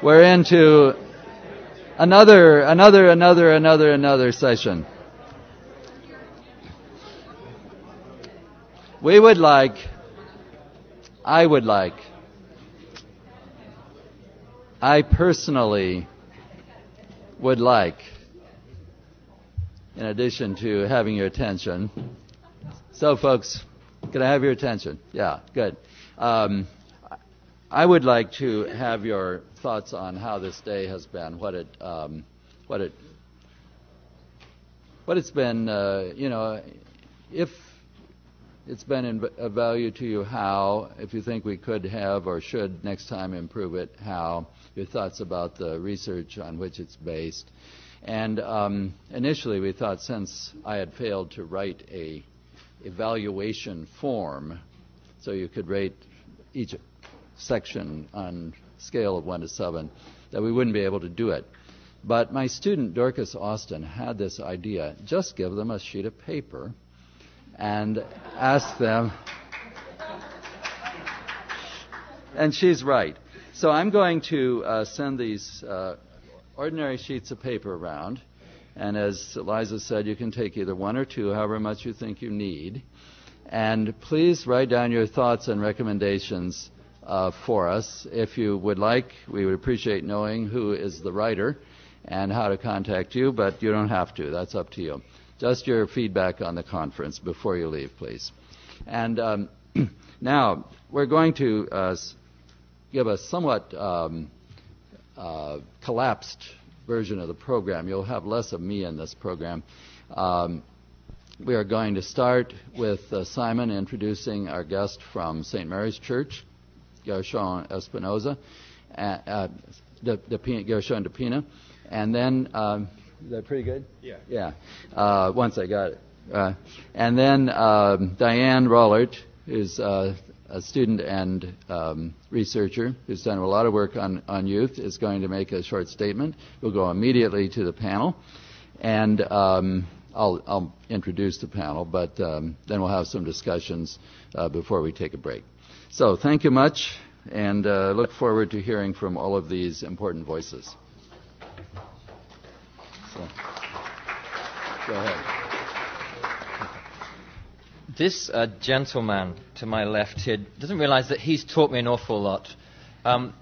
we're into another session. I personally would like, in addition to having your attention, so folks, can I have your attention? Yeah, good. I would like to have your thoughts on how this day has been, what it's been, if it's been of value to you, how, if you think we could have or should next time improve it, how, your thoughts about the research on which it's based. And initially we thought, since I had failed to write a evaluation form, so you could rate each section on a scale of 1 to 7, that we wouldn't be able to do it. But my student, Dorcas Austin, had this idea: just give them a sheet of paper and ask them. And she's right. So I'm going to send these ordinary sheets of paper around. And as Eliza said, you can take either 1 or 2, however much you think you need. And please write down your thoughts and recommendations for us. If you would like, we would appreciate knowing who is the writer and how to contact you, but you don't have to. That's up to you. Just your feedback on the conference before you leave, please. And now we're going to give a somewhat collapsed version of the program. You'll have less of me in this program. We are going to start with Simon introducing our guest from St. Mary's Church, Gerson Espinoza, Gerson Depina, and then, is that pretty good? Yeah. Yeah, once I got it. And then Diane Rollert, who's a student and researcher who's done a lot of work on youth, is going to make a short statement. We'll go immediately to the panel, and I'll introduce the panel, but then we'll have some discussions before we take a break. So thank you much, and look forward to hearing from all of these important voices. So, go ahead. This gentleman to my left here doesn't realize that he's taught me an awful lot. One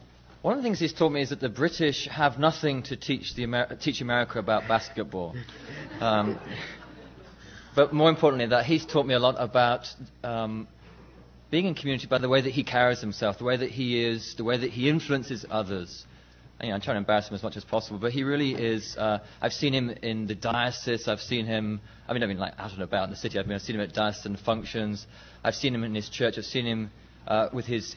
of the things he's taught me is that the British have nothing to teach America about basketball. But more importantly, that he's taught me a lot about being in community by the way that he carries himself, the way that he is, the way that he influences others. I'm trying to embarrass him as much as possible, but he really is. I've seen him in the diocese. I've seen him. I mean, like out and about in the city. I've seen him at diocesan functions. I've seen him in his church. I've seen him with his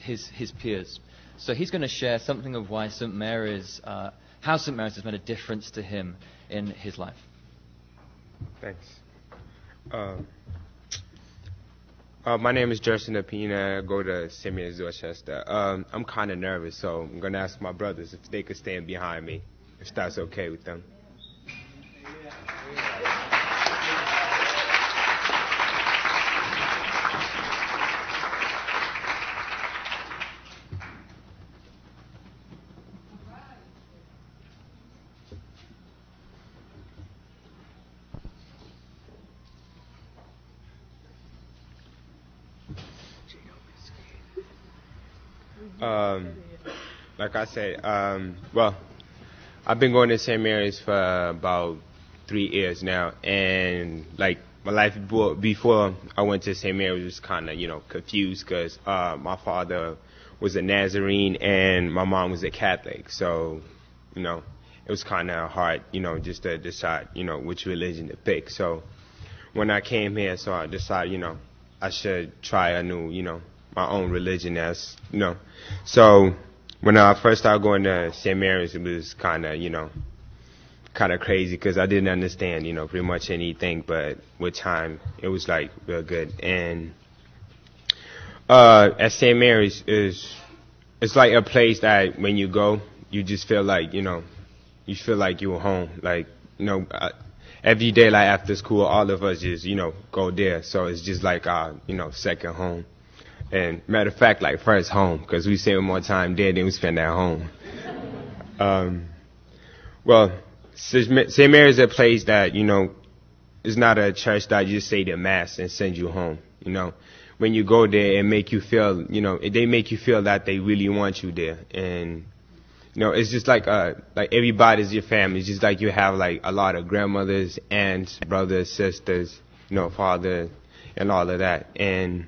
peers. So he's going to share something of why St. Mary's, how St. Mary's has made a difference to him in his life. Thanks. My name is Gerson Depina. I go to St. Mary's, Dorchester. I'm kind of nervous, so I'm going to ask my brothers if they could stand behind me, if that's okay with them. Like I said, well, I've been going to St. Mary's for about 3 years now, and like my life before I went to St. Mary's was kind of, confused because my father was a Nazarene and my mom was a Catholic, so, it was kind of hard, just to decide, which religion to pick. So when I came here, so I decided, I should try a new, my own religion as, So when I first started going to St. Mary's, it was kind of crazy because I didn't understand, pretty much anything. But with time, it was like real good. And at St. Mary's it's like a place that when you go, you just feel like, you feel like you're home. Like, every day, like after school, all of us just, go there. So it's just like our, second home. And matter of fact, like first home, because we spend more time there than we spend at home. Well, St. Mary's is a place that, is not a church that you just say the mass and send you home. When you go there and make you feel, they make you feel that they really want you there. And, it's just like everybody's your family. It's just like you have like a lot of grandmothers, aunts, brothers, sisters, father, and all of that. And,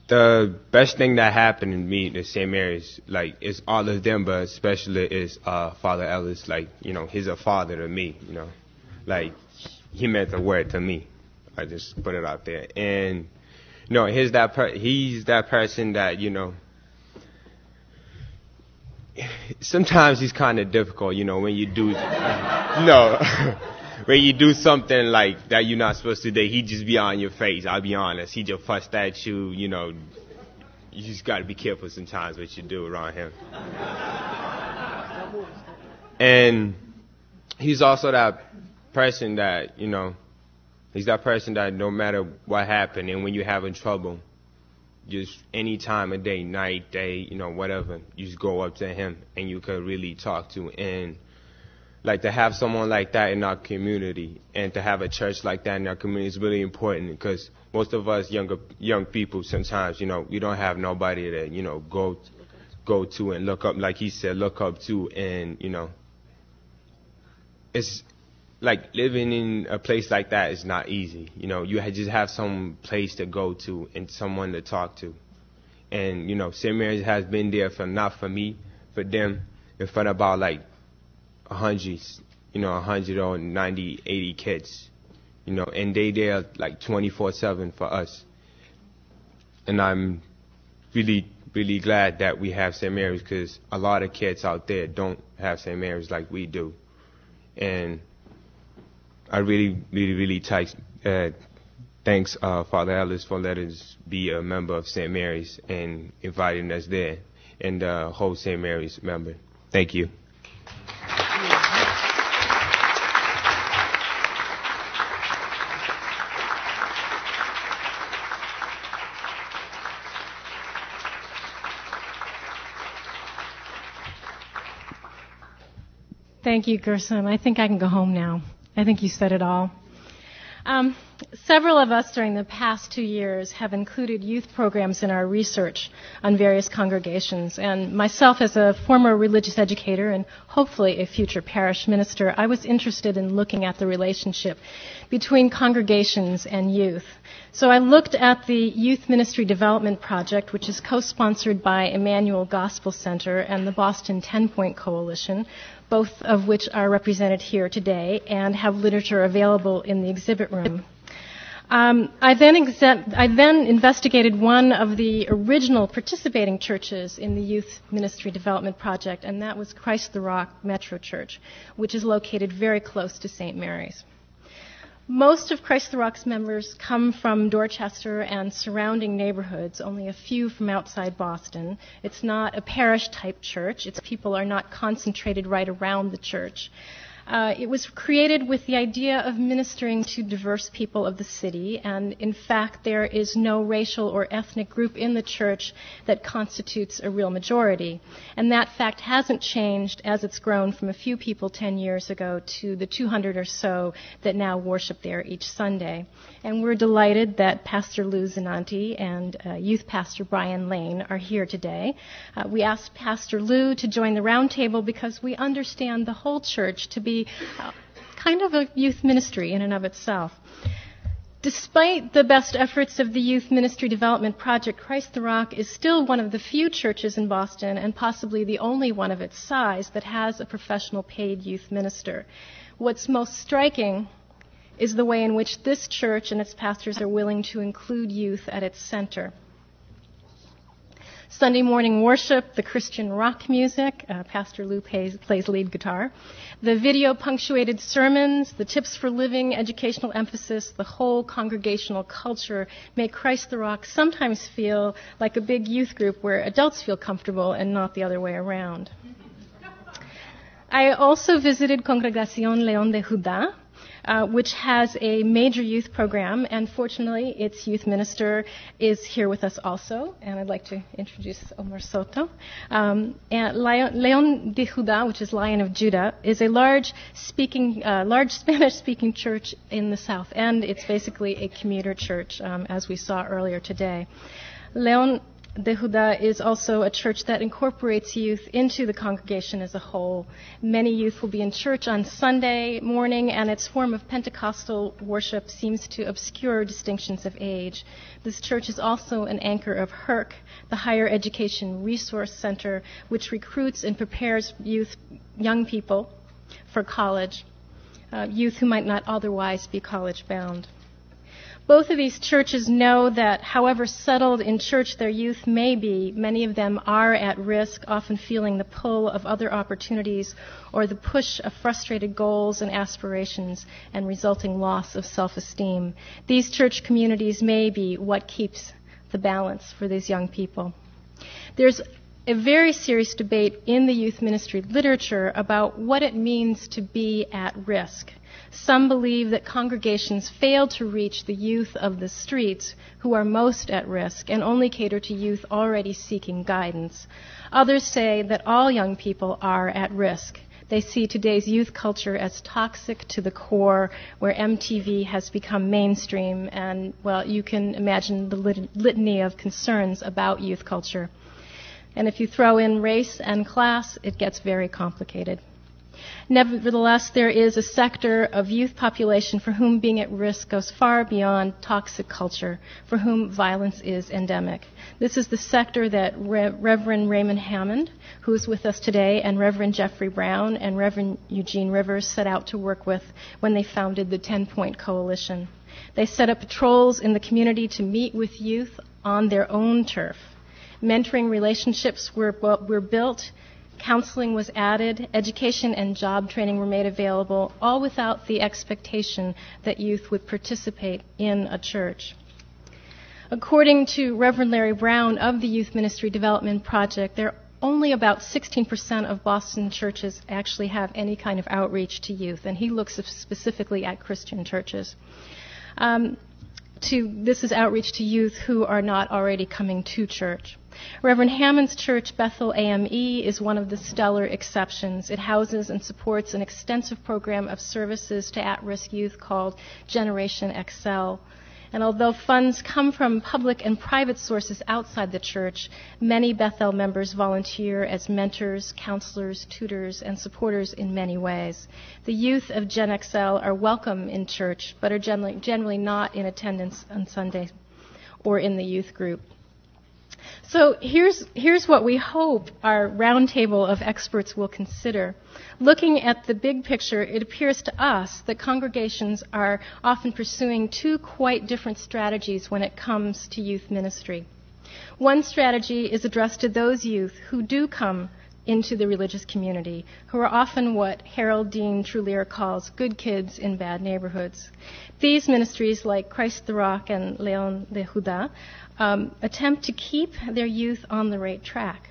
the best thing that happened to me to St. Mary's, is all of them, but especially is Father Ellis. He's a father to me. He meant the word to me. I just put it out there. And he's that person that sometimes he's kind of difficult. When you do when you do something like that you're not supposed to do, he just be on your face. I'll be honest. He just fussed at you. You just got to be careful sometimes what you do around him. And he's also that person that, he's that person that no matter what happened and when you're having trouble, just any time of day, night, day, whatever, you just go up to him and you could really talk to. And to have someone like that in our community and to have a church like that in our community is really important, because most of us young people sometimes, we don't have nobody to, go to and look up, like he said, look up to. And, it's like living in a place like that is not easy. You just have some place to go to and someone to talk to. And, St. Mary's has been there not for me, for them, in front of about 100, 100 or 90, 80 kids, and they there 24/7 for us. And I'm really, really glad that we have St. Mary's, because a lot of kids out there don't have St. Mary's like we do. And I really, really, really thanks Father Ellis for letting us be a member of St. Mary's and inviting us there, and the whole St. Mary's member. Thank you. Thank you, Gerson. I think I can go home now. I think you said it all. Several of us during the past 2 years have included youth programs in our research on various congregations. And myself, as a former religious educator and hopefully a future parish minister, I was interested in looking at the relationship between congregations and youth. So I looked at the Youth Ministry Development Project, which is co-sponsored by Emmanuel Gospel Center and the Boston 10-Point Coalition, both of which are represented here today and have literature available in the exhibit room. I then investigated one of the original participating churches in the Youth Ministry Development Project, and that was Christ the Rock Metro Church, which is located very close to St. Mary's. Most of Christ the Rock's members come from Dorchester and surrounding neighborhoods, only a few from outside Boston. It's not a parish-type church. Its people are not concentrated right around the church. It was created with the idea of ministering to diverse people of the city, and in fact, there is no racial or ethnic group in the church that constitutes a real majority. And that fact hasn't changed as it's grown from a few people 10 years ago to the 200 or so that now worship there each Sunday. And we're delighted that Pastor Lou Zinnanti and Youth Pastor Brian Lane are here today. We asked Pastor Lou to join the roundtable because we understand the whole church to be kind of a youth ministry in and of itself. Despite the best efforts of the Youth Ministry Development Project, Christ the Rock is still one of the few churches in Boston, and possibly the only one of its size, that has a professional paid youth minister. What's most striking is the way in which this church and its pastors are willing to include youth at its center. Sunday morning worship, the Christian rock music, Pastor Lou plays lead guitar, the video-punctuated sermons, the tips for living, educational emphasis, the whole congregational culture make Christ the Rock sometimes feel like a big youth group where adults feel comfortable and not the other way around. I also visited Congregación León de Judá, which has a major youth program, and fortunately its youth minister is here with us also, and I'd like to introduce Omar Soto. And León de Judá, which is Lion of Judah, is a large Spanish-speaking church in the south, and it's basically a commuter church, as we saw earlier today. León de Judá is also a church that incorporates youth into the congregation as a whole. Many youth will be in church on Sunday morning, and its form of Pentecostal worship seems to obscure distinctions of age. This church is also an anchor of HERC, the Higher Education Resource Center, which recruits and prepares young people for college, youth who might not otherwise be college-bound. Both of these churches know that however settled in church their youth may be, many of them are at risk, often feeling the pull of other opportunities or the push of frustrated goals and aspirations and resulting loss of self-esteem. These church communities may be what keeps the balance for these young people. There's a very serious debate in the youth ministry literature about what it means to be at risk. Some believe that congregations fail to reach the youth of the streets who are most at risk and only cater to youth already seeking guidance. Others say that all young people are at risk. They see today's youth culture as toxic to the core, where MTV has become mainstream, and, well, you can imagine the litany of concerns about youth culture. And if you throw in race and class, it gets very complicated. Nevertheless, there is a sector of youth population for whom being at risk goes far beyond toxic culture, for whom violence is endemic. This is the sector that Reverend Raymond Hammond, who is with us today, and Reverend Jeffrey Brown and Reverend Eugene Rivers set out to work with when they founded the 10-Point Coalition. They set up patrols in the community to meet with youth on their own turf. Mentoring relationships were built, counseling was added, education and job training were made available, all without the expectation that youth would participate in a church. According to Reverend Larry Brown of the Youth Ministry Development Project, there are only about 16% of Boston churches actually have any kind of outreach to youth, and he looks specifically at Christian churches. This is outreach to youth who are not already coming to church. Reverend Hammond's church, Bethel AME, is one of the stellar exceptions. It houses and supports an extensive program of services to at-risk youth called Generation XL. And although funds come from public and private sources outside the church, many Bethel members volunteer as mentors, counselors, tutors, and supporters in many ways. The youth of Gen XL are welcome in church, but are generally not in attendance on Sunday or in the youth group. So here's what we hope our roundtable of experts will consider. Looking at the big picture, it appears to us that congregations are often pursuing two quite different strategies when it comes to youth ministry. One strategy is addressed to those youth who do come into the religious community, who are often what Harold Dean Trulier calls good kids in bad neighborhoods. These ministries, like Christ the Rock and León de Judá, attempt to keep their youth on the right track.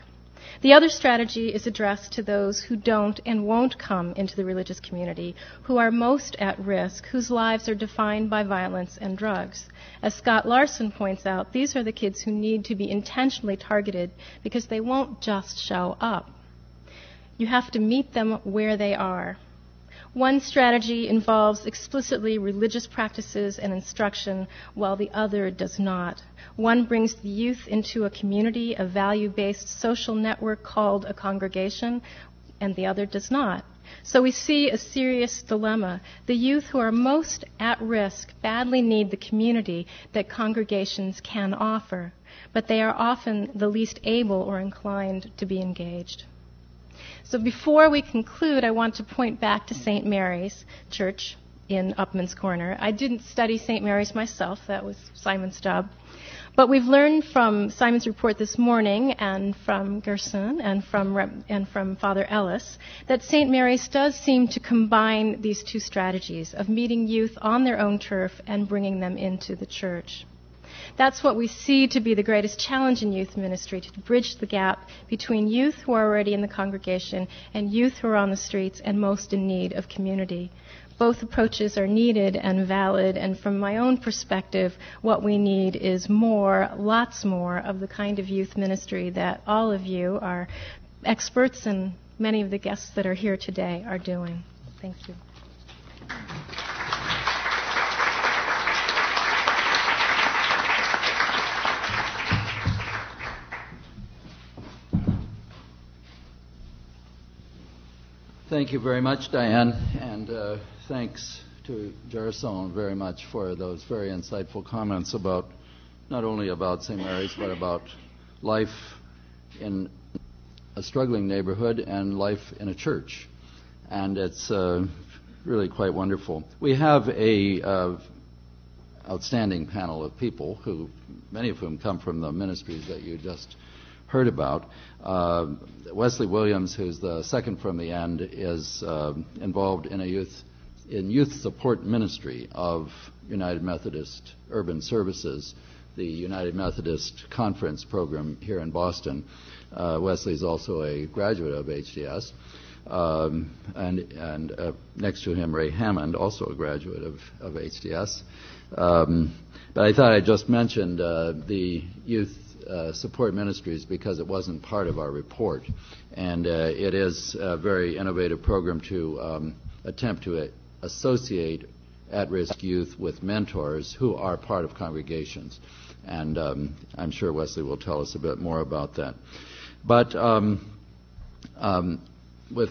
The other strategy is addressed to those who don't and won't come into the religious community, who are most at risk, whose lives are defined by violence and drugs. As Scott Larson points out, these are the kids who need to be intentionally targeted because they won't just show up. You have to meet them where they are. One strategy involves explicitly religious practices and instruction, while the other does not. One brings the youth into a community, a value-based social network called a congregation, and the other does not. So we see a serious dilemma. The youth who are most at risk badly need the community that congregations can offer, but they are often the least able or inclined to be engaged. So before we conclude, I want to point back to St. Mary's Church in Upman's Corner. I didn't study St. Mary's myself. That was Simon's job. But we've learned from Simon's report this morning and from Gerson and from Father Ellis that St. Mary's does seem to combine these two strategies of meeting youth on their own turf and bringing them into the church. That's what we see to be the greatest challenge in youth ministry, to bridge the gap between youth who are already in the congregation and youth who are on the streets and most in need of community. both approaches are needed and valid, and from my own perspective, what we need is more, lots more, of the kind of youth ministry that all of you are experts and many of the guests that are here today are doing. Thank you. Thank you very much, Diane, and thanks to Gerson very much for those very insightful comments about not only about St. Mary's, but about life in a struggling neighborhood and life in a church. And it's really quite wonderful. We have a outstanding panel of people who, many of whom come from the ministries that you just heard about. Wesley Williams, who's the second from the end, is involved in youth support ministry of United Methodist Urban Services, the United Methodist Conference program here in Boston. Wesley is also a graduate of HDS, and next to him, Ray Hammond, also a graduate of HDS. But I thought I'd just mention the youth support ministries because it wasn't part of our report, and it is a very innovative program to attempt to associate at-risk youth with mentors who are part of congregations, and I'm sure Wesley will tell us a bit more about that. But with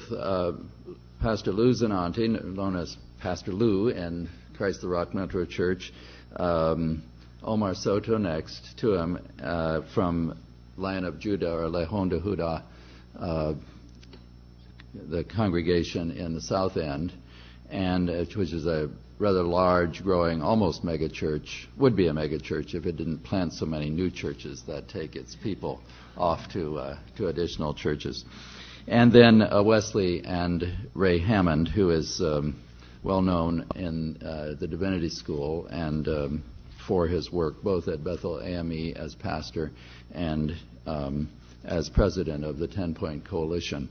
Pastor Lou Zinnanti, known as Pastor Lou in Christ the Rock Metro Church, Omar Soto next to him from Lion of Judah, or León de Judá, the congregation in the South End, and which is a rather large, growing, almost mega church, would be a mega church if it didn't plant so many new churches that take its people off to additional churches. And then Wesley and Ray Hammond, who is well known in the Divinity School and for his work both at Bethel AME as pastor and as president of the 10-Point Coalition.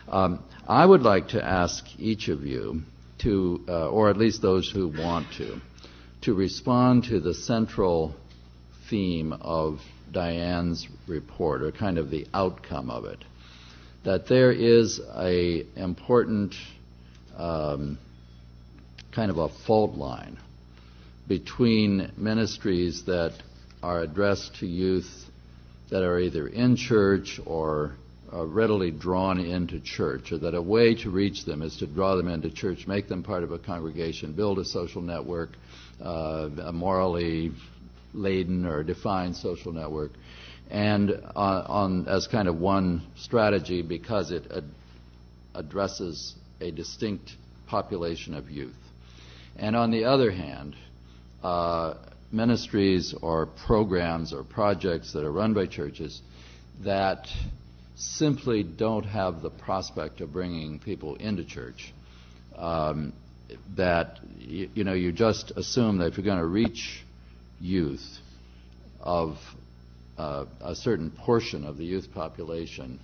I would like to ask each of you to, or at least those who want to respond to the central theme of Diane's report, or kind of the outcome of it, that there is a important kind of a fault line between ministries that are addressed to youth that are either in church or readily drawn into church, or that a way to reach them is to draw them into church, make them part of a congregation, build a social network, a morally laden or defined social network, and as kind of one strategy because it addresses a distinct population of youth. And on the other hand, ministries or programs or projects that are run by churches that simply don't have the prospect of bringing people into church, that you just assume that if you're going to reach youth of a certain portion of the youth population,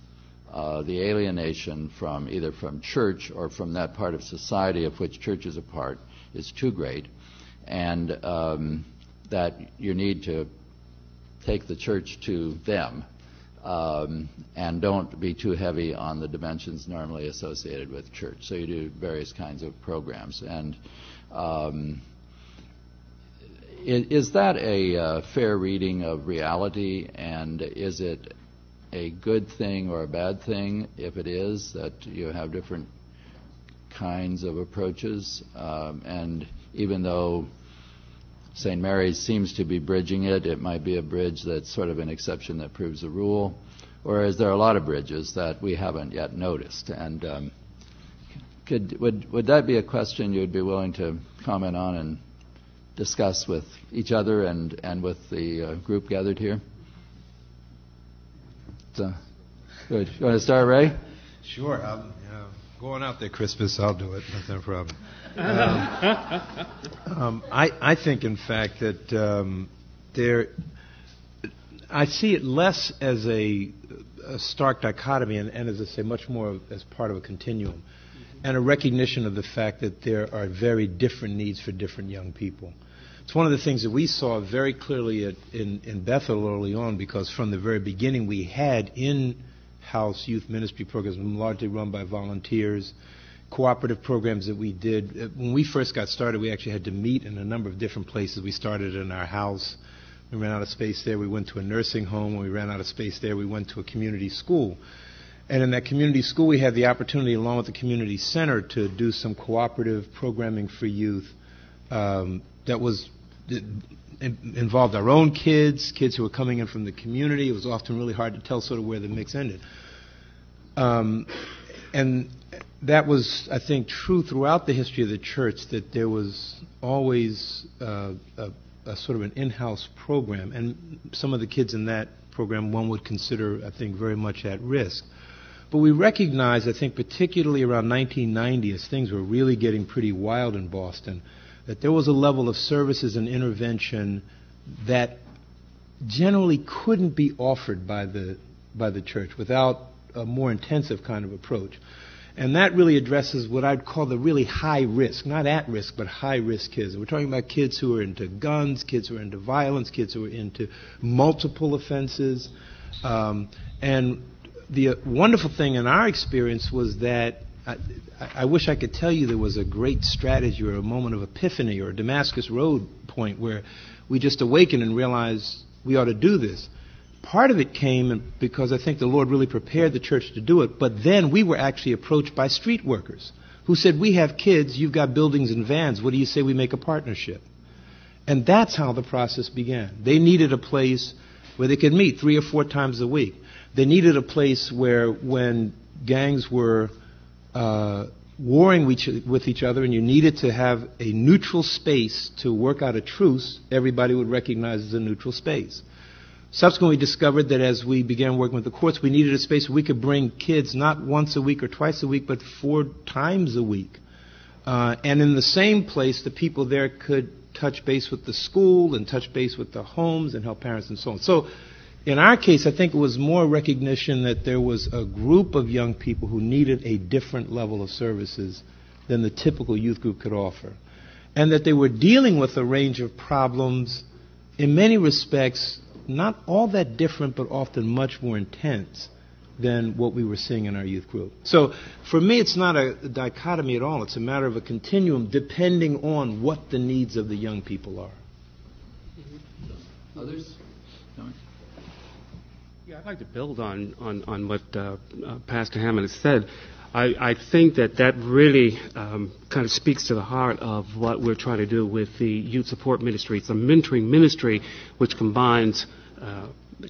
the alienation from either from church or from that part of society of which church is a part is too great, and that you need to take the church to them, and don't be too heavy on the dimensions normally associated with church. So you do various kinds of programs. And is that a fair reading of reality, and is it a good thing or a bad thing if it is that you have different kinds of approaches? And even though St. Mary's seems to be bridging it, it might be a bridge that's sort of an exception that proves the rule, or is there a lot of bridges that we haven't yet noticed? And would that be a question you'd be willing to comment on and discuss with each other and with the group gathered here? So, good. You want to start, Ray? Sure. Going out there, Christmas, I'll do it. That's no problem. I think, in fact, that I see it less as a stark dichotomy and, as I say, much more as part of a continuum. and a recognition of the fact that there are very different needs for different young people. It's one of the things that we saw very clearly in Bethel early on, because from the very beginning we had in-house youth ministry programs largely run by volunteers, cooperative programs that we did. When we first got started, we actually had to meet in a number of different places. We started in our house. We ran out of space there. We went to a nursing home. When we ran out of space there, we went to a community school. And in that community school, we had the opportunity, along with the community center, to do some cooperative programming for youth involved our own kids who were coming in from the community. It was often really hard to tell sort of where the mix ended. And that was, I think, true throughout the history of the church, that there was always a sort of an in-house program. And some of the kids in that program one would consider, I think, very much at risk. But we recognized, I think, particularly around 1990, as things were really getting pretty wild in Boston, that there was a level of services and intervention that generally couldn't be offered by the church without a more intensive kind of approach. And that really addresses what I'd call the really high risk, not at risk, but high risk kids. We're talking about kids who are into guns, kids who are into violence, kids who are into multiple offenses. And the wonderful thing in our experience was that I wish I could tell you there was a great strategy or a moment of epiphany or a Damascus Road point where we just awakened and realized we ought to do this. Part of it came because I think the Lord really prepared the church to do it, but then we were actually approached by street workers who said, we have kids, you've got buildings and vans, what do you say we make a partnership? And that's how the process began. They needed a place where they could meet 3 or 4 times a week. They needed a place where when gangs were warring with each other and you needed to have a neutral space to work out a truce, everybody would recognize as a neutral space. Subsequently, we discovered that as we began working with the courts, we needed a space where we could bring kids not once a week or twice a week, but 4 times a week. And in the same place, the people there could touch base with the school and touch base with the homes and help parents and so on. So in our case, I think it was more recognition that there was a group of young people who needed a different level of services than the typical youth group could offer. And that they were dealing with a range of problems, in many respects, not all that different, but often much more intense than what we were seeing in our youth group. So for me, it's not a dichotomy at all. It's a matter of a continuum depending on what the needs of the young people are. Others? Yeah, I'd like to build on what Pastor Hammond has said. I think that really kind of speaks to the heart of what we're trying to do with the Youth Support Ministry. It's a mentoring ministry which combines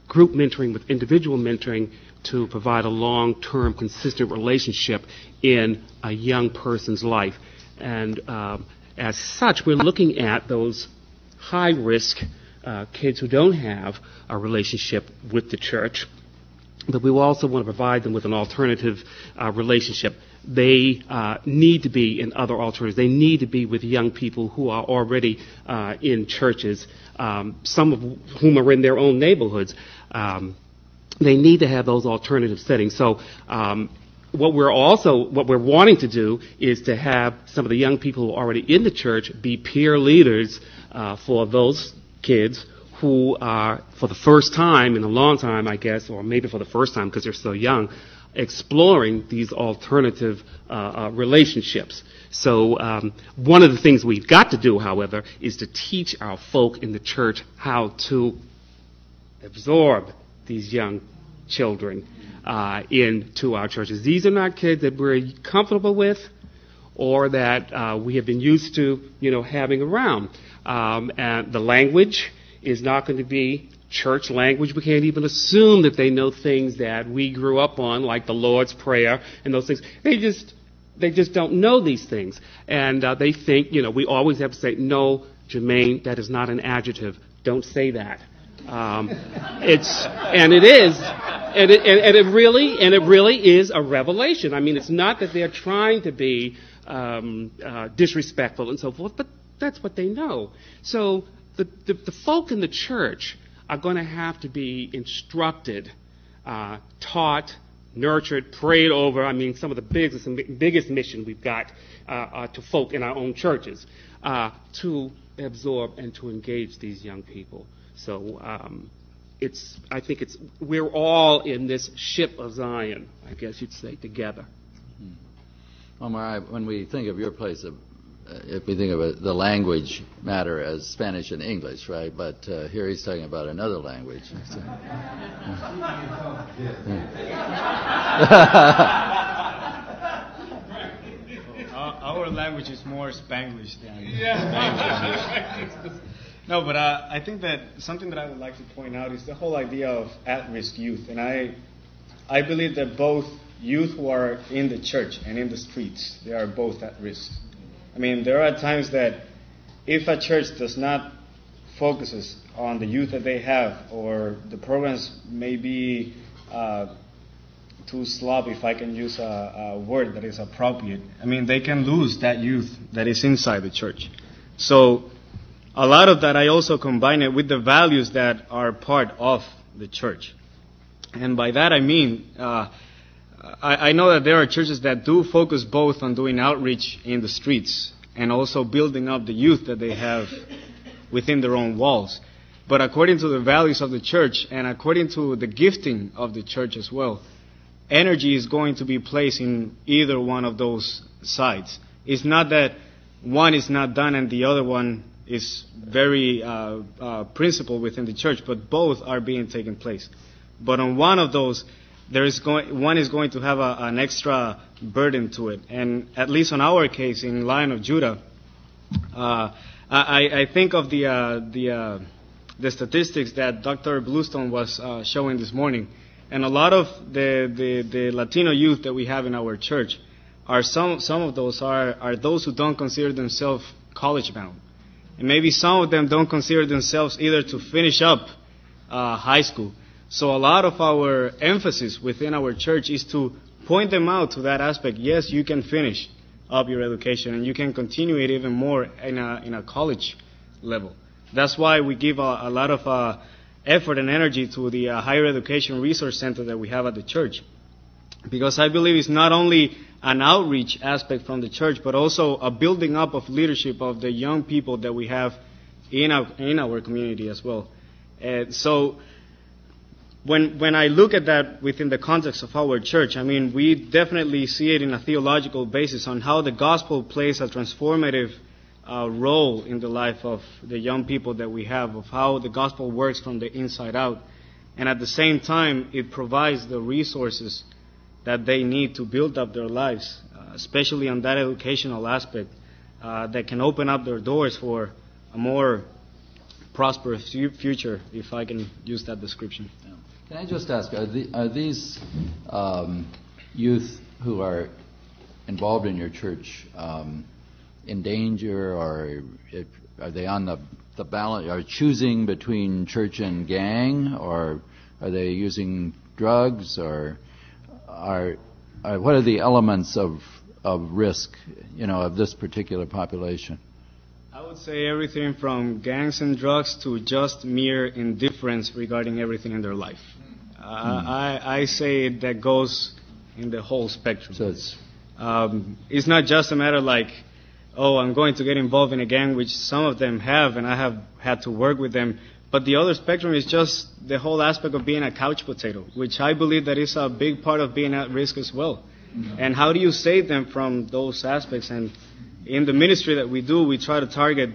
group mentoring with individual mentoring to provide a long-term, consistent relationship in a young person's life. And as such, we're looking at those high-risk kids who don't have a relationship with the church, but we also want to provide them with an alternative relationship. They need to be in other alternatives. They need to be with young people who are already in churches, some of whom are in their own neighborhoods. They need to have those alternative settings. So what we're wanting to do is to have some of the young people who are already in the church be peer leaders for those kids who are, for the first time in a long time, I guess, or maybe for the first time because they're so young, exploring these alternative relationships. So one of the things we've got to do, however, is to teach our folk in the church how to absorb these young children into our churches. These are not kids that we're comfortable with or that we have been used to, having around. And the language is not going to be church language. We can't even assume that they know things that we grew up on, like the Lord's Prayer and those things. They just don't know these things. And they think, we always have to say, no, Jermaine, that is not an adjective. Don't say that. It really is a revelation. I mean, it's not that they're trying to be disrespectful and so forth, but that's what they know. So the folk in the church are going to have to be instructed, taught, nurtured, prayed over. I mean, some of the biggest mission we've got to folk in our own churches to absorb and to engage these young people. So I think we're all in this ship of Zion, I guess you'd say, together. Omar, when we think of your place, if we think of it, the language matter as Spanish and English, right? But here he's talking about another language. So. Our language is more Spanglish than Spanish. No, but I think that something that I would like to point out is the whole idea of at-risk youth. And I believe that both youth who are in the church and in the streets, they are both at risk. I mean, there are times that if a church does not focus on the youth that they have, or the programs may be too sloppy, if I can use a word that is appropriate, I mean, they can lose that youth that is inside the church. So a lot of that I also combine it with the values that are part of the church. And by that I mean, I know that there are churches that do focus both on doing outreach in the streets and also building up the youth that they have within their own walls. But according to the values of the church and according to the gifting of the church as well, energy is going to be placed in either one of those sides. It's not that one is not done and the other one is very principled within the church, but both are being taken place. But on one of those, one is going to have an extra burden to it. And at least on our case in Lion of Judah, I think of the statistics that Dr. Bluestone was showing this morning. And a lot of the Latino youth that we have in our church are some of those are those who don't consider themselves college bound. And maybe some of them don't consider themselves either to finish up high school. So a lot of our emphasis within our church is to point them out to that aspect. Yes, you can finish up your education and you can continue it even more in a college level. That's why we give a lot of effort and energy to the Higher Education Resource Center that we have at the church. Because I believe it's not only an outreach aspect from the church, but also a building up of leadership of the young people that we have in our community as well. So when I look at that within the context of our church, I mean, we definitely see it in a theological basis on how the gospel plays a transformative role in the life of the young people that we have, of how the gospel works from the inside out. And at the same time, it provides the resources that they need to build up their lives, especially on that educational aspect, that can open up their doors for a more prosperous future, if I can use that description. Yeah. Can I just ask, are these youth who are involved in your church in danger, or are they on the balance, are choosing between church and gang, or are they using drugs, or what are the elements of risk, of this particular population? I would say everything from gangs and drugs to just mere indifference regarding everything in their life. I say that goes in the whole spectrum. So it's not just a matter like, oh, I'm going to get involved in a gang, which some of them have, and I have had to work with them. But the other spectrum is just the whole aspect of being a couch potato, which I believe that is a big part of being at risk as well. Mm-hmm. And how do you save them from those aspects? And in the ministry that we do, we try to target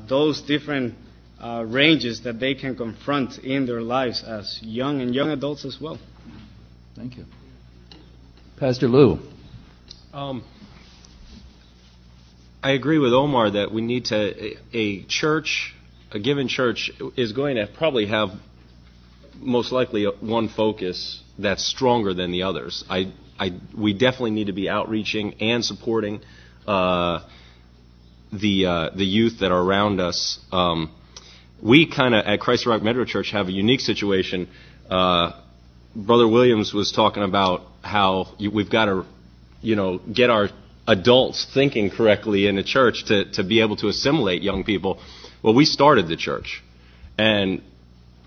those different ranges that they can confront in their lives as young and young adults as well. Thank you. Pastor Lou. I agree with Omar that we need a given church is going to probably have most likely one focus that's stronger than the others. We definitely need to be outreaching and supporting the youth that are around us. We kind of at Christ Rock Metro Church have a unique situation. Brother Williams was talking about how we've got to, get our adults thinking correctly in the church to be able to assimilate young people. Well, we started the church, and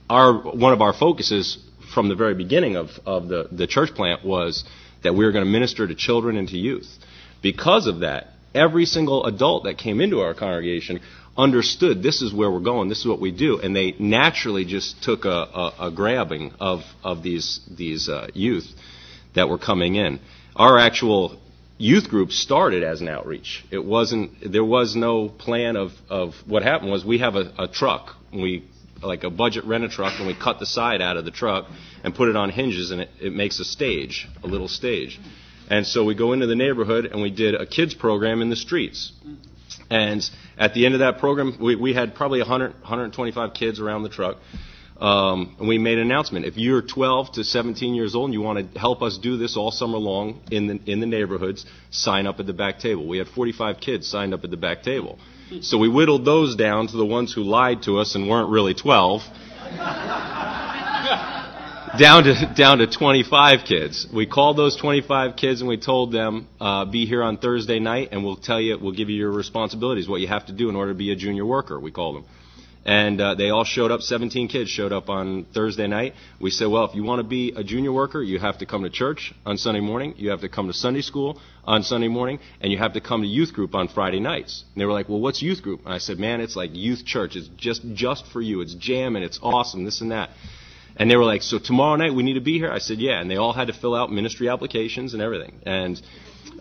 one of our focuses from the very beginning of the church plant was that we were going to minister to children and to youth. Because of that, every single adult that came into our congregation understood this is where we're going, this is what we do, and they naturally just took a grabbing of these youth that were coming in. Our actual youth group started as an outreach. There was no plan of what happened was we have a truck, like a budget rent-a truck, and we cut the side out of the truck and put it on hinges, and it makes a little stage. And so we go into the neighborhood, and we did a kids program in the streets. And at the end of that program, we had probably 125 kids around the truck. And we made an announcement. If you're 12 to 17 years old and you want to help us do this all summer long in the neighborhoods, sign up at the back table. We had 45 kids signed up at the back table. So we whittled those down to the ones who lied to us and weren't really 12. down to 25 kids. We called those 25 kids and we told them, be here on Thursday night and we'll give you your responsibilities, what you have to do in order to be a junior worker, we called them. And they all showed up, 17 kids showed up on Thursday night. We said, well, if you want to be a junior worker, you have to come to church on Sunday morning, you have to come to Sunday school on Sunday morning, and you have to come to youth group on Friday nights. And they were like, well, what's youth group? And I said, man, it's like youth church. It's just for you. It's jamming. It's awesome, this and that. And they were like, so tomorrow night we need to be here? I said, yeah. And they all had to fill out ministry applications and everything. And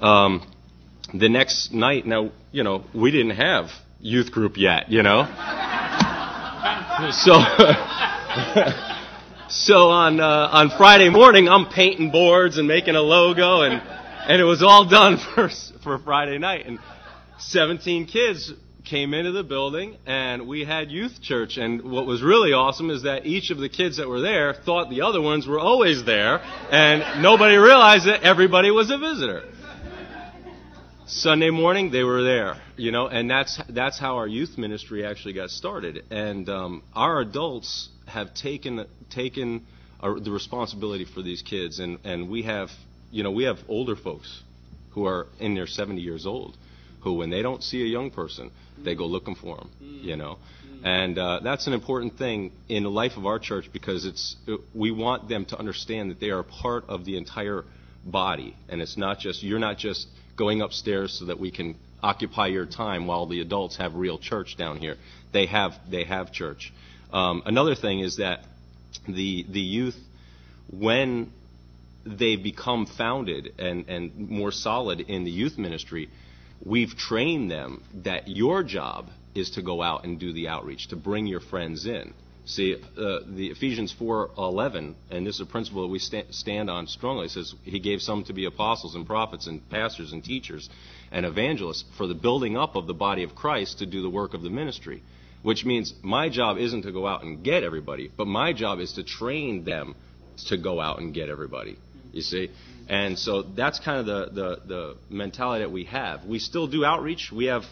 the next night, now, we didn't have youth group yet, So on Friday morning, I'm painting boards and making a logo, and it was all done for Friday night. And 17 kids came into the building, and we had youth church. And what was really awesome is that each of the kids that were there thought the other ones were always there, and nobody realized that everybody was a visitor. Sunday morning, they were there, and that's how our youth ministry actually got started. And our adults have taken the responsibility for these kids, and we have older folks who are in their 70 years old, who when they don't see a young person, they go looking for them, And that's an important thing in the life of our church because we want them to understand that they are a part of the entire body, and you're not just going upstairs so that we can occupy your time while the adults have real church down here. They have church. Another thing is that the youth, when they become founded and more solid in the youth ministry, we've trained them that your job is to go out and do the outreach, to bring your friends in. See, the Ephesians 4:11, and this is a principle that we stand on strongly. It says, he gave some to be apostles and prophets and pastors and teachers and evangelists for the building up of the body of Christ to do the work of the ministry, which means my job isn't to go out and get everybody, but my job is to train them to go out and get everybody, you see. And so that's kind of the mentality that we have. We still do outreach. We have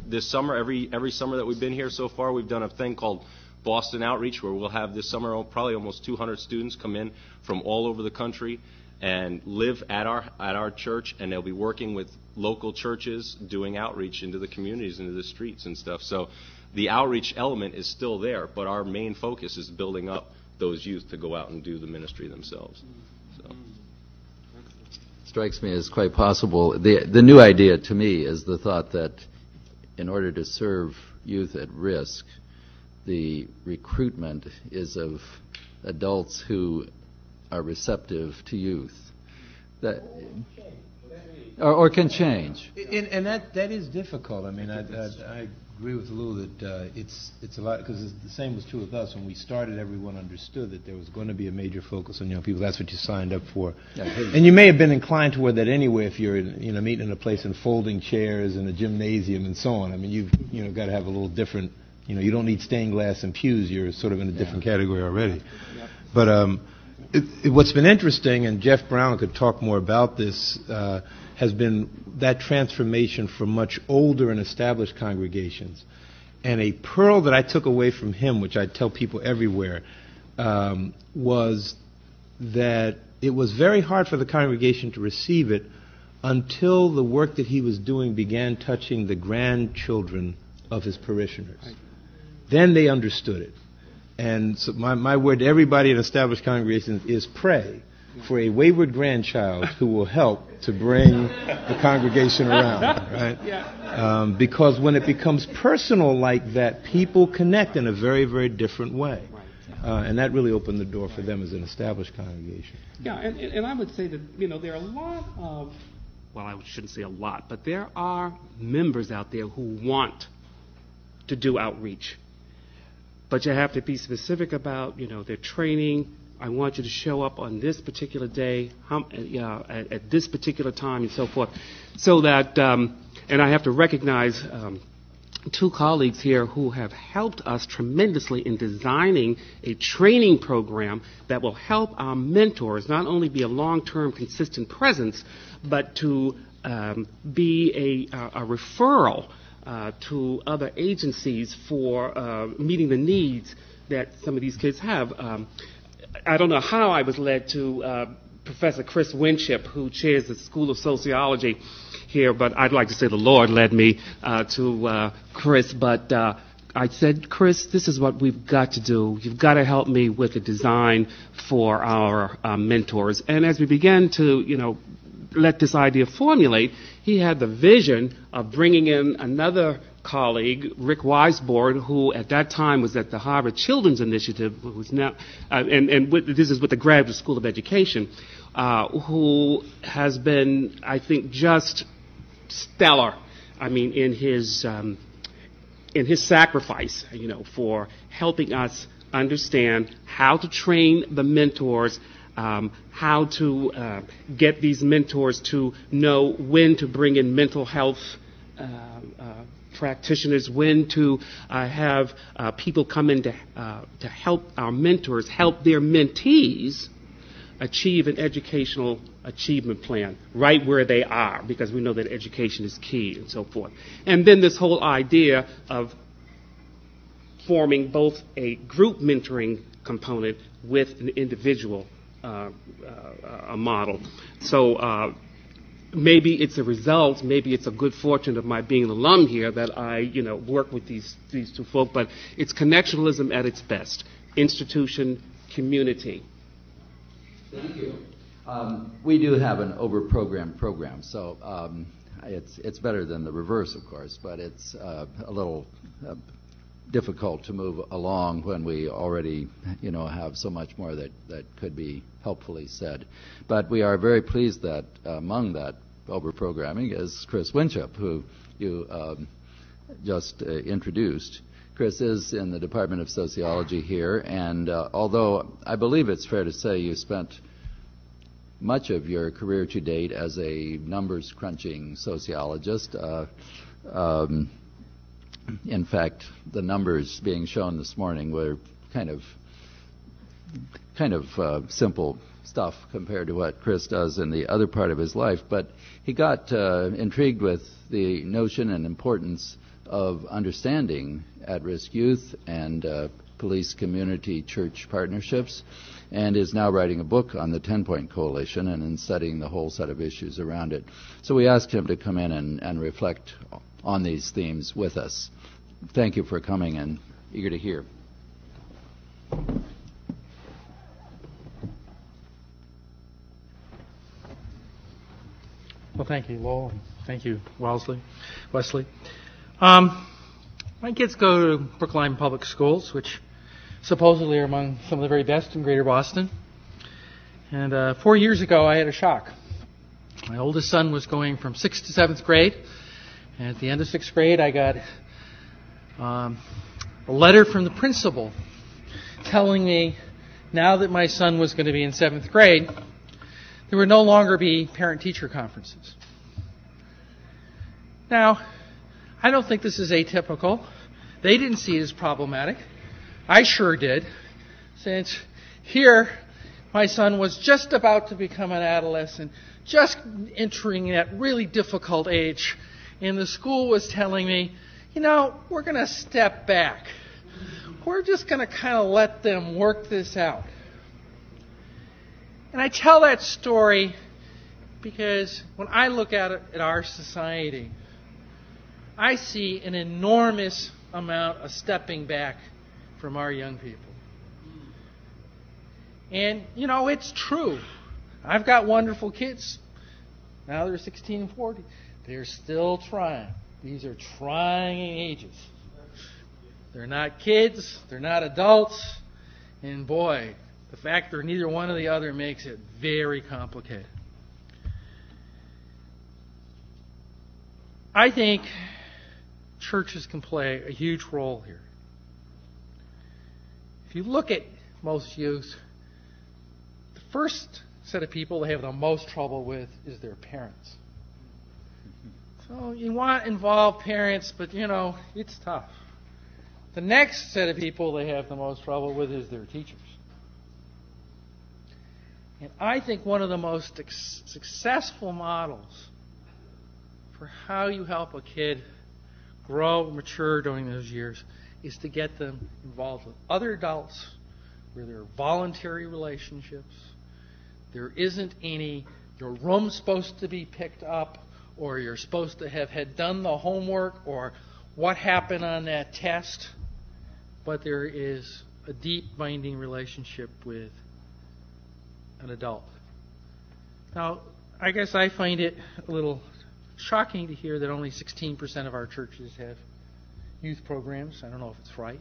this summer, every summer that we've been here so far, we've done a thing called Boston Outreach, where we'll have this summer probably almost 200 students come in from all over the country and live at our church, and they'll be working with local churches doing outreach into the communities, into the streets and stuff. So the outreach element is still there, but our main focus is building up those youth to go out and do the ministry themselves. So. Strikes me as quite possible. The new idea to me is the thought that in order to serve youth at risk, the recruitment is of adults who are receptive to youth, or can change. And that is difficult. I mean, I agree with Lou that it's a lot, because the same was true with us. When we started, everyone understood that there was going to be a major focus on young people. That's what you signed up for. And you may have been inclined toward that anyway if you're meeting in a place in folding chairs in a gymnasium and so on. I mean, you've got to have a little different. You don't need stained glass and pews. You're sort of in a different category already. But what's been interesting, and Jeff Brown could talk more about this, has been that transformation from much older and established congregations. And a pearl that I took away from him, which I tell people everywhere, was that it was very hard for the congregation to receive it until the work that he was doing began touching the grandchildren of his parishioners. Then they understood it. And so my word to everybody in established congregations is pray for a wayward grandchild who will help to bring the congregation around, right? Yeah. Because when it becomes personal like that, people connect in a very, very different way. And that really opened the door for them as an established congregation. Yeah, and I would say that, there are a lot of, well, I shouldn't say a lot, but there are members out there who want to do outreach. But you have to be specific about, their training. I want you to show up on this particular day, at this particular time, and so forth. So that, and I have to recognize two colleagues here who have helped us tremendously in designing a training program that will help our mentors not only be a long-term, consistent presence, but to be a referral to other agencies for meeting the needs that some of these kids have. I don't know how I was led to Professor Chris Winship, who chairs the School of Sociology here, but I'd like to say the Lord led me to Chris. But I said, Chris, this is what we've got to do. You've got to help me with the design for our mentors. And as we began to, let this idea formulate, he had the vision of bringing in another colleague, Rick Weisborn, who at that time was at the Harvard Children's Initiative, who's now, this is with the Graduate School of Education, who has been, I think, just stellar. I mean, in his sacrifice, for helping us understand how to train the mentors, how to get these mentors to know when to bring in mental health practitioners, when to have people come in to help our mentors, help their mentees achieve an educational achievement plan right where they are, because we know that education is key and so forth. And then this whole idea of forming both a group mentoring component with an individual a model. So maybe it's a result, maybe it's a good fortune of my being an alum here that I, work with these two folk, but it's connectionalism at its best. Institution, community. Thank you. We do have an over-programmed program, so it's better than the reverse, of course, but it's a little difficult to move along when we already, have so much more that could be helpfully said. But we are very pleased that among that over-programming is Chris Winship, who you just introduced. Chris is in the Department of Sociology here, and although I believe it's fair to say you spent much of your career to date as a numbers-crunching sociologist, in fact, the numbers being shown this morning were kind of simple stuff compared to what Chris does in the other part of his life. But he got intrigued with the notion and importance of understanding at-risk youth and police community church partnerships, and is now writing a book on the 10-Point Coalition and in studying the whole set of issues around it. So we asked him to come in and reflect on these themes with us. Thank you for coming, and eager to hear. Well, thank you, Lowell, and thank you, Wesley. My kids go to Brookline Public Schools, which supposedly are among some of the very best in Greater Boston. And 4 years ago, I had a shock. My oldest son was going from 6th to 7th grade, and at the end of 6th grade, I got a letter from the principal telling me now that my son was going to be in 7th grade, there would no longer be parent-teacher conferences. Now, I don't think this is atypical. They didn't see it as problematic. I sure did, since here my son was just about to become an adolescent, just entering that really difficult age, and the school was telling me, we're going to step back. We're just going to kind of let them work this out. And I tell that story because when I look at our society, I see an enormous amount of stepping back from our young people. And, it's true. I've got wonderful kids. Now they're 16 and 14. They're still trying. These are trying ages. They're not kids. They're not adults. And boy, the fact they're neither one or the other makes it very complicated. I think churches can play a huge role here. If you look at most youth, the first set of people they have the most trouble with is their parents. So you want involved parents, but it's tough. The next set of people they have the most trouble with is their teachers. And I think one of the most successful models for how you help a kid grow and mature during those years is to get them involved with other adults where there are voluntary relationships. There isn't any, your room's supposed to be picked up, or you're supposed to have had done the homework, or what happened on that test. But there is a deep binding relationship with an adult. Now, I guess I find it a little shocking to hear that only 16% of our churches have youth programs. I don't know if it's right.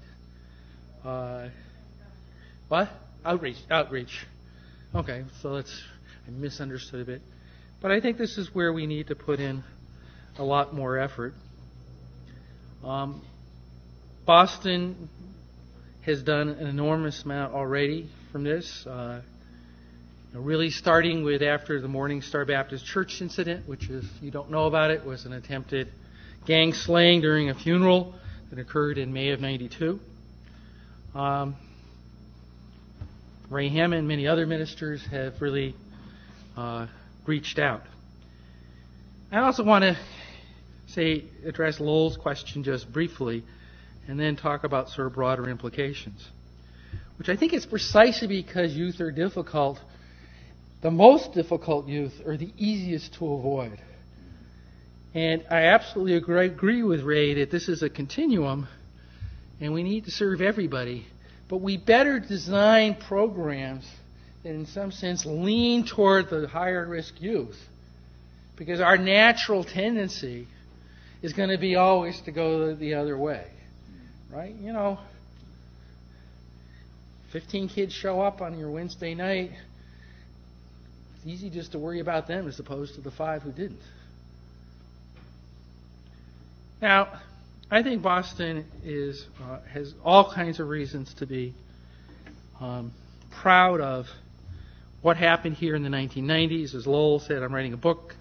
What? Outreach. Okay, so I misunderstood a bit. But I think this is where we need to put in a lot more effort. Boston has done an enormous amount already from this. Really starting with after the Morning Star Baptist Church incident, which, if you don't know about it, was an attempted gang slaying during a funeral that occurred in May of '92. Ray Hammond and many other ministers have really reached out. I also want to address Lowell's question just briefly, and then talk about sort of broader implications, which I think is precisely because youth are difficult. The most difficult youth are the easiest to avoid. And I absolutely agree with Ray that this is a continuum, and we need to serve everybody. But we better design programs that in some sense lean toward the higher risk youth, because our natural tendency is going to be always to go the other way. Right? 15 kids show up on your Wednesday night. It's easy just to worry about them as opposed to the 5 who didn't. Now, I think Boston has all kinds of reasons to be proud of what happened here in the 1990s. As Lowell said, I'm writing a book.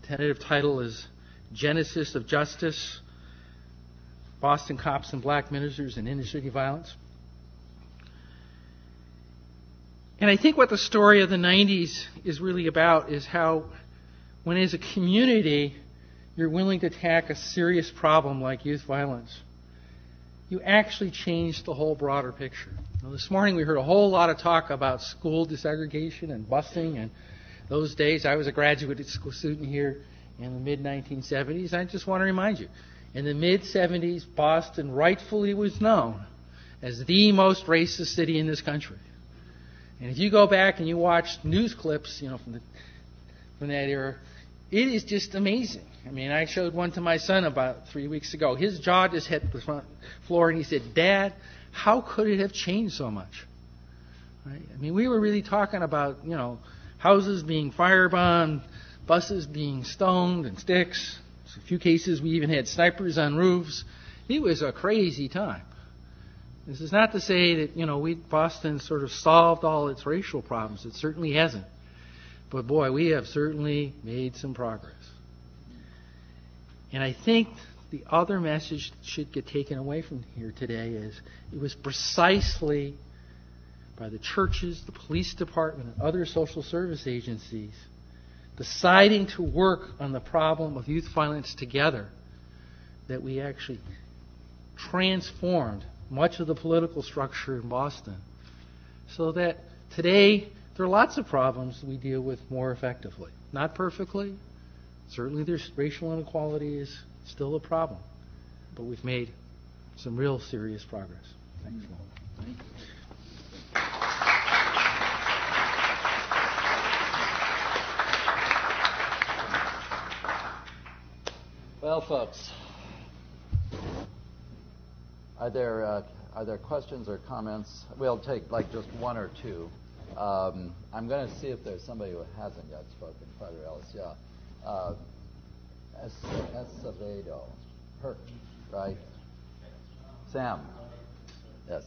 The tentative title is Genesis of Justice, Boston Cops and Black Ministers and Inner-City Violence. And I think what the story of the 90s is really about is how, when as a community you're willing to attack a serious problem like youth violence, you actually change the whole broader picture. Now, this morning we heard a whole lot of talk about school desegregation and busing, and those days I was a graduate school student here in the mid-1970s. I just want to remind you, in the mid-70s, Boston rightfully was known as the most racist city in this country. And if you go back and you watch news clips, from that era, it is just amazing. I mean, I showed one to my son about 3 weeks ago. His jaw just hit the front floor, and he said, "Dad, how could it have changed so much?" Right? I mean, we were really talking about, houses being firebombed, buses being stoned and sticks. In a few cases, we even had snipers on roofs. It was a crazy time. This is not to say that, Boston sort of solved all its racial problems. It certainly hasn't. But boy, we have certainly made some progress. And I think the other message that should get taken away from here today is it was precisely by the churches, the police department, and other social service agencies deciding to work on the problem of youth violence together that we actually transformed much of the political structure in Boston, so that today there are lots of problems we deal with more effectively. Not perfectly. Certainly there's racial inequality is still a problem. But we've made some real serious progress. Thanks, Lowell. Well, folks, are there questions or comments? We'll take like just one or two. I'm going to see if there's somebody who hasn't yet spoken. Father Ellis, yeah. Acevedo, Perk, right? Sam, yes.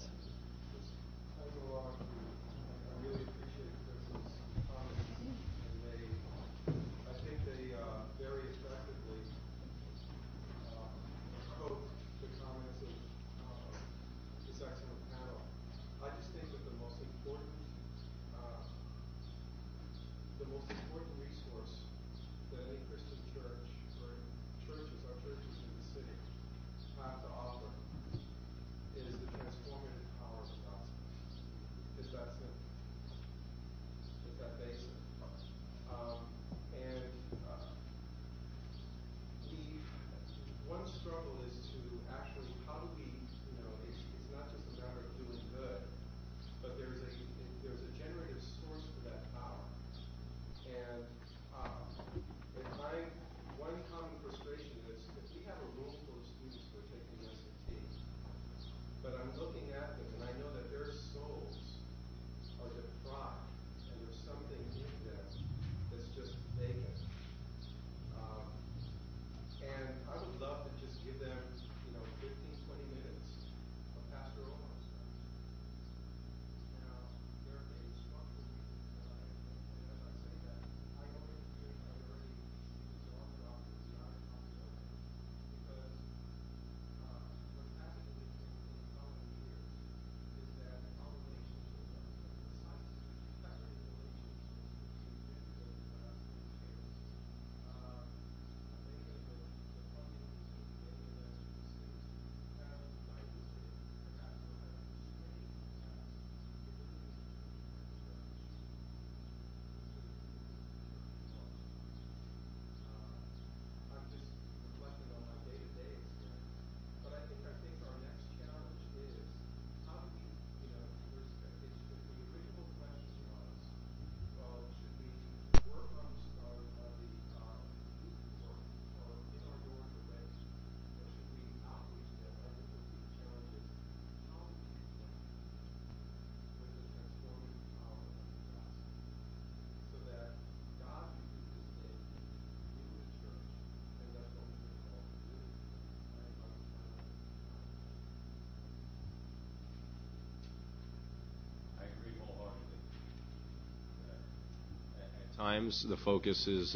Times the focus is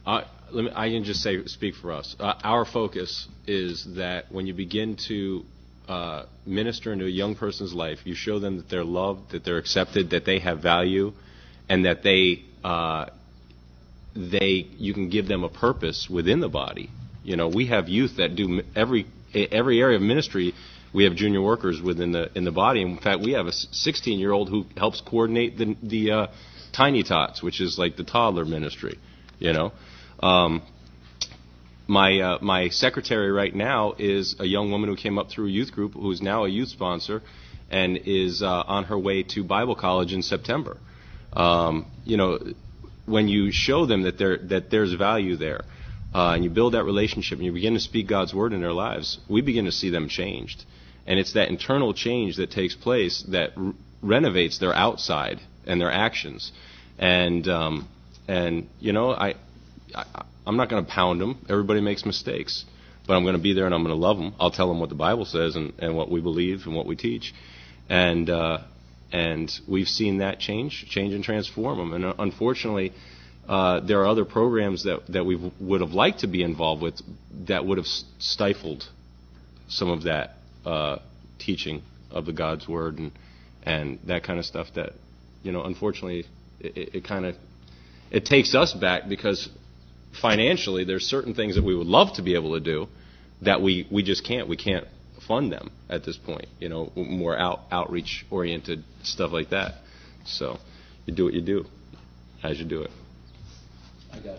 I can just speak for us. Our focus is that when you begin to minister into a young person's life, you show them that they're loved, that they're accepted, that they have value, and that you can give them a purpose within the body. You know, we have youth that do every area of ministry. We have junior workers within the body. In fact, we have a 16-year-old who helps coordinate the Tiny Tots, which is like the toddler ministry. You know, my secretary right now is a young woman who came up through a youth group who is now a youth sponsor and is on her way to Bible college in September. You know, when you show them that there's value there, and you build that relationship and you begin to speak God's word in their lives, we begin to see them changed. And it's that internal change that takes place that renovates their outside and their actions. And you know, I'm not going to pound them. Everybody makes mistakes. But I'm going to be there and I'm going to love them. I'll tell them what the Bible says and what we believe and what we teach. And we've seen that change and transform them. And unfortunately, there are other programs that we would have liked to be involved with that would have stifled some of that teaching of the God's Word and that kind of stuff that, you know, unfortunately, it takes us back because financially there's certain things that we would love to be able to do that we just can't. We can't fund them at this point, you know, more outreach-oriented stuff like that. So you do what you do as you do it. I got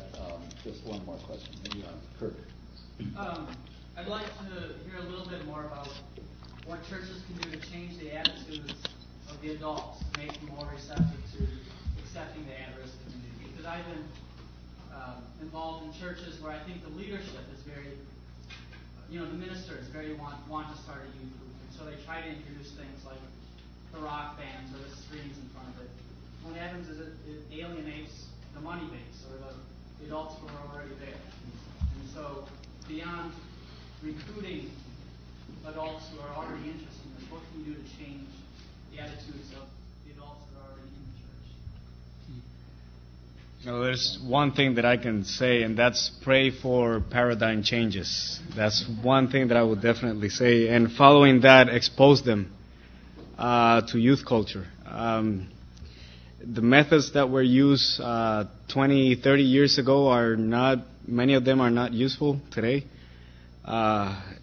just one more question. Maybe Kirk. I'd like to hear a little bit more about what churches can do to change the attitudes of the adults, to make them more receptive to accepting the at-risk community. Because I've been involved in churches where I think the leadership is very, the ministers very want to start a youth group, and so they try to introduce things like the rock bands or the screens in front of it. What happens is it alienates the money base or the adults who are already there. And so beyond recruiting adults who are already interested in this, what can you do to change the attitudes of the adults that are already in the church? There's one thing that I can say, and that's pray for paradigm changes. That's one thing that I would definitely say. And following that, expose them to youth culture. The methods that were used 20, 30 years ago many of them are not useful today.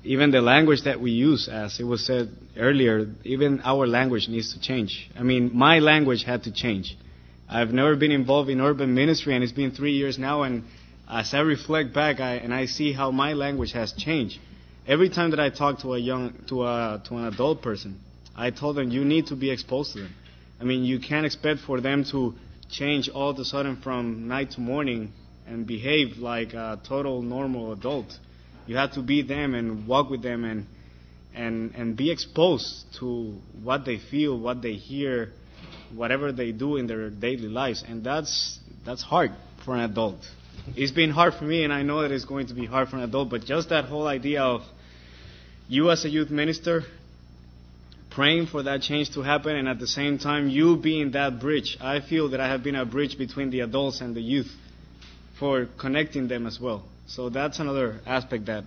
Even the language that we use, as it was said earlier, even our language needs to change. I mean, my language had to change. I've never been involved in urban ministry, and it's been 3 years now, and as I reflect back, I see how my language has changed. Every time that I talk to an adult person, I told them, you need to be exposed to them. I mean, you can't expect for them to change all of a sudden from night to morning and behave like a total normal adult. You have to be them and walk with them and be exposed to what they feel, what they hear, whatever they do in their daily lives. And that's hard for an adult. It's been hard for me, and I know that it's going to be hard for an adult, but just that whole idea of you as a youth minister praying for that change to happen, and at the same time you being that bridge. I feel that I have been a bridge between the adults and the youth for connecting them as well. So that's another aspect that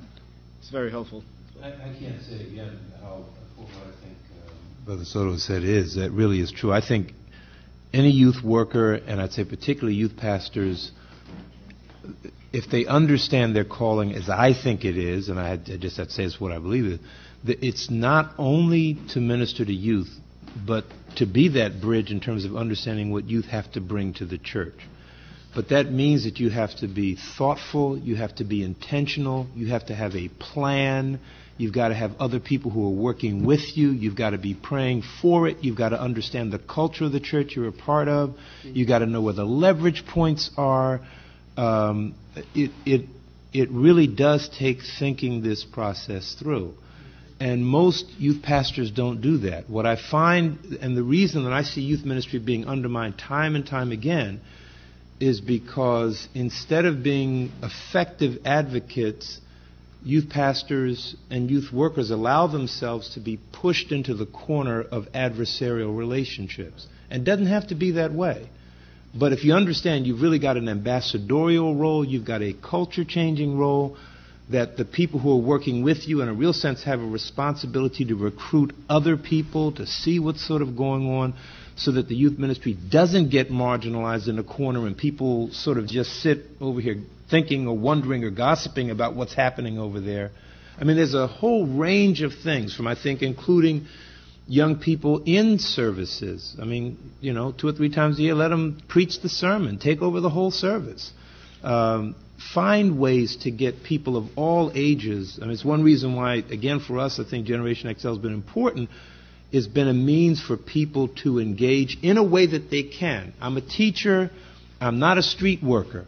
is very helpful. I can't say again how what I think Brother Soto said that really is true. I think any youth worker, and I'd say particularly youth pastors, if they understand their calling as I think it is, and I just have to say it's what I believe it is, it's not only to minister to youth, but to be that bridge in terms of understanding what youth have to bring to the church. But that means that you have to be thoughtful, you have to be intentional, you have to have a plan, you've got to have other people who are working with you, you've got to be praying for it, you've got to understand the culture of the church you're a part of, you've got to know where the leverage points are. It really does take thinking this process through. And most youth pastors don't do that. What I find, and the reason that I see youth ministry being undermined time and time again, is because instead of being effective advocates, youth pastors and youth workers allow themselves to be pushed into the corner of adversarial relationships. And it doesn't have to be that way. But if you understand you've really got an ambassadorial role, you've got a culture-changing role, that the people who are working with you in a real sense have a responsibility to recruit other people, to see what's sort of going on, so that the youth ministry doesn't get marginalized in a corner and people sort of just sit over here thinking or wondering or gossiping about what's happening over there. I mean, there's a whole range of things from, I think, including young people in services. I mean, 2 or 3 times a year, let them preach the sermon, take over the whole service. Find ways to get people of all ages. I mean, it's one reason why, again, for us, I think Generation XL has been important. It's been a means for people to engage in a way that they can. I'm a teacher. I'm not a street worker.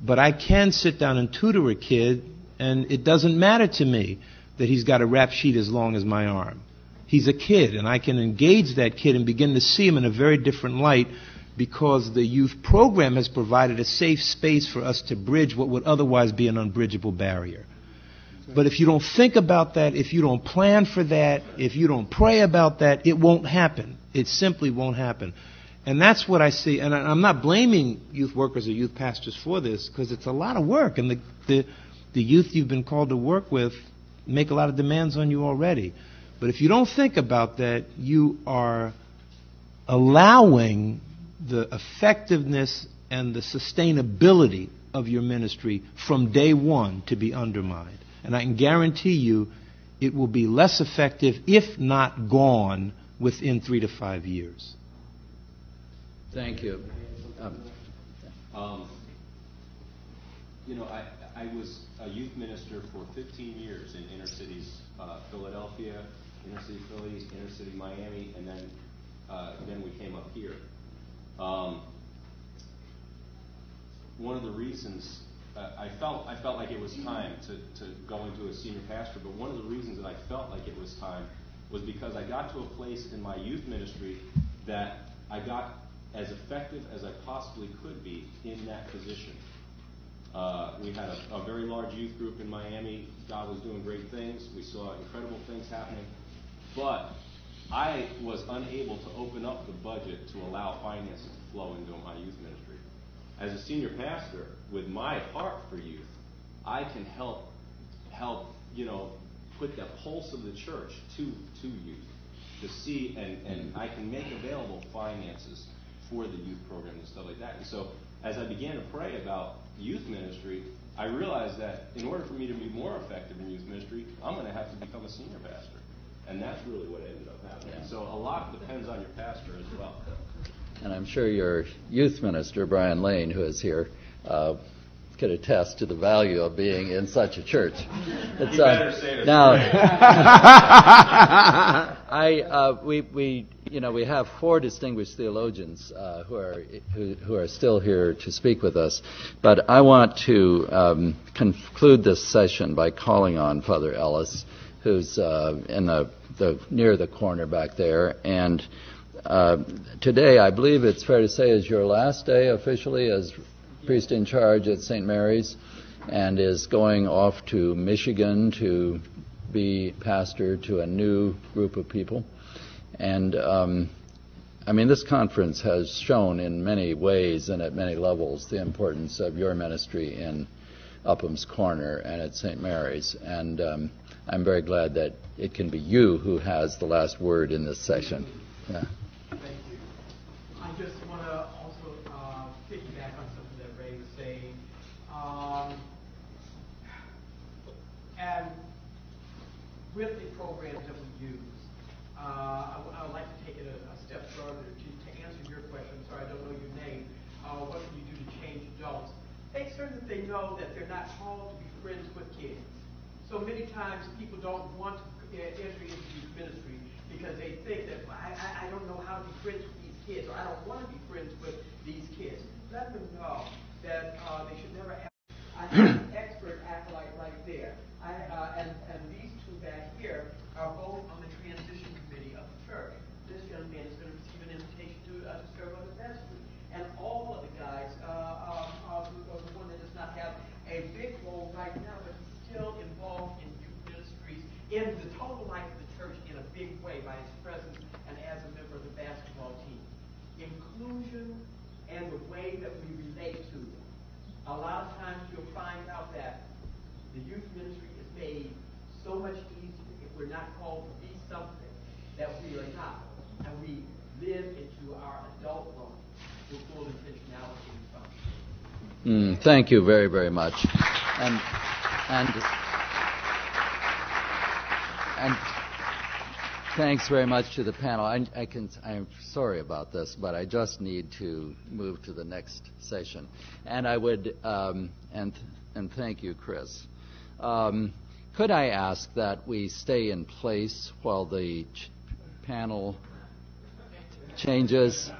But I can sit down and tutor a kid, and it doesn't matter to me that he's got a rap sheet as long as my arm. He's a kid, and I can engage that kid and begin to see him in a very different light, because the youth program has provided a safe space for us to bridge what would otherwise be an unbridgeable barrier. But if you don't think about that, if you don't plan for that, if you don't pray about that, it won't happen. It simply won't happen. And that's what I see. And I'm not blaming youth workers or youth pastors for this, because it's a lot of work. And the youth you've been called to work with make a lot of demands on you already. But if you don't think about that, you are allowing the effectiveness and the sustainability of your ministry from day one to be undermined. And I can guarantee you it will be less effective, if not gone, within 3 to 5 years. Thank you. I was a youth minister for 15 years in inner cities, Philadelphia, inner city Philly, inner city Miami, and then we came up here. one of the reasons I felt like it was time to go into a senior pastor, but one of the reasons that I felt like it was time was because I got to a place in my youth ministry that I got as effective as I possibly could be in that position. We had a very large youth group in Miami. God was doing great things. We saw incredible things happening. But I was unable to open up the budget to allow finances to flow into my youth ministry. As a senior pastor, with my heart for youth, I can help put the pulse of the church to youth, to see, and I can make available finances for the youth program and stuff like that. And so as I began to pray about youth ministry, I realized that in order for me to be more effective in youth ministry, I'm going to have to become a senior pastor. And that's really what ended up happening. Yeah. So a lot depends on your pastor as well. And I'm sure your youth minister, Brian Lane, who is here, could attest to the value of being in such a church. It's, better say this now, we have 4 distinguished theologians who are still here to speak with us, but I want to conclude this session by calling on Father Ellis, who's in near the corner back there, and today I believe it's fair to say is your last day officially as priest in charge at St. Mary's, and is going off to Michigan to be pastor to a new group of people. And this conference has shown in many ways and at many levels the importance of your ministry in Upham's Corner and at St. Mary's. And I'm very glad that it can be you who has the last word in this session. Yeah. Thank you. I just want to also piggyback on something that Ray was saying. And with the programs that we use, I would like to take it a step further to answer your question. Sorry, I don't know your name. What can you do to change adults? Make certain that they know that they're not called to be friends with kids. So many times people don't want to enter into youth ministry because they think that I don't know how to be friends with these kids, or I don't want to be friends with these kids. Let them know that they should never have. I have an expert acolyte right there. And these two back here are both on the transition committee of the church. This young man is going to receive an invitation to serve on the vestry. And all of the guys, the one that does not have a big role right now, but he's still involved in youth ministries, in the total life of the church in a big way by his presence and as a member of the basketball team. Inclusion and the way that we relate to them. A lot of times you'll find out that the youth ministry is made so much easier if we're not called to be something that we are not, and we live into our adult role with full intentionality and function. Thank you very, very much. And thanks very much to the panel. I'm sorry about this, but I just need to move to the next session. And I would and thank you, Chris. Could I ask that we stay in place while the panel changes,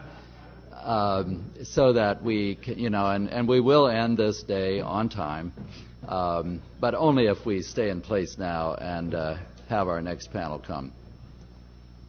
so that we can, and we will end this day on time, but only if we stay in place now and have our next panel come.